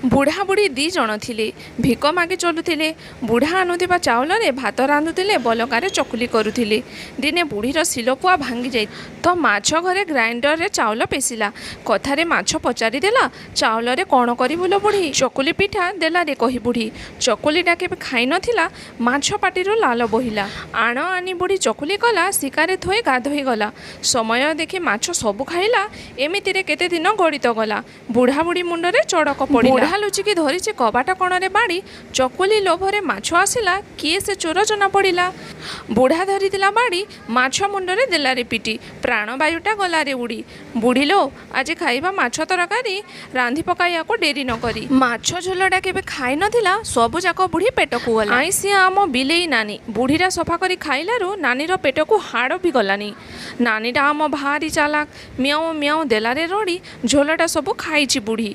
ବୁଢ଼ା ବୁଢ଼ୀ ଦି ଜଣ ଥିଲେ। ଭିକ ମାଗି ଚଲୁଥିଲେ। ବୁଢ଼ା ଆଣୁଥିବା ଚାଉଳରେ ଭାତ ରାନ୍ଧୁଥିଲେ, ବଲକାରେ ଚକୁଲି କରୁଥିଲେ। ଦିନେ ବୁଢ଼ୀର ଶିଳପୁଆ ଭାଙ୍ଗି ଯାଇ ତ ମାଛ ଘରେ ଗ୍ରାଇଣ୍ଡରରେ ଚାଉଳ ପେଷିଲା। କଥାରେ ମାଛ ପଚାରିଦେଲା, ଚାଉଳରେ କ'ଣ କରିବୁ ଲୋ ବୁଢ଼ୀ? ଚକୁଲି ପିଠା ଦେଲାରେ କହି ବୁଢ଼ୀ। ଚକୁଲିଟା କେବେ ଖାଇ ନଥିଲା, ମାଛ ପାଟିରୁ ଲାଳ ବୋହିଲା। ଆଣ ଆଣି ବୁଢ଼ୀ ଚକୁଲି କଲା, ଶିକାରେ ଥୋଇ ଗାଧୋଇ ଗଲା। ସମୟ ଦେଖି ମାଛ ସବୁ ଖାଇଲା। ଏମିତିରେ କେତେ ଦିନ ଗଡ଼ିତ ଗଲା। ବୁଢ଼ା ବୁଢ଼ୀ ମୁଣ୍ଡରେ ଚଡ଼କ ପଡ଼ିଲା। ଲୁଚିକି ଧରିଛି କବାଟ କଣରେ ବାଡ଼ି। ଚକୁଲି ଲୋଭରେ ମାଛ ଆସିଲା, କିଏ ସେ ଚୋର ଜଣା ପଡ଼ିଲା। ବୁଢ଼ା ଧରିଥିଲା ବାଡ଼ି, ମାଛ ମୁଣ୍ଡରେ ଦେଲାରେ ପିଟି। ପ୍ରାଣବାୟୁଟା ଗଲାରେ ଉଡ଼ି। ବୁଢ଼ୀଲୋ, ଆଜି ଖାଇବା ମାଛ ତରକାରୀ, ରାନ୍ଧି ପକାଇବାକୁ ଡେରି ନ କରି। ମାଛ ଝୋଲଟା କେବେ ଖାଇ ନଥିଲା, ସବୁଯାକ ବୁଢ଼ୀ ପେଟକୁ ଗଲା। ଆଇଁଷିଆ ଆମ ବିଲେଇ ନାନୀ। ବୁଢ଼ୀଟା ସଫା କରି ଖାଇଲାରୁ ନାନୀର ପେଟକୁ ହାଡ଼ ବି ଗଲାନି। ନାନୀଟା ଆମ ଭାରି ଚାଲାକ। ମିଆଉଁ ମିଆଉଁ ଦେଲାରେ ରଡ଼ି ଝୋଲଟା ସବୁ ଖାଇଛି ବୁଢ଼ୀ।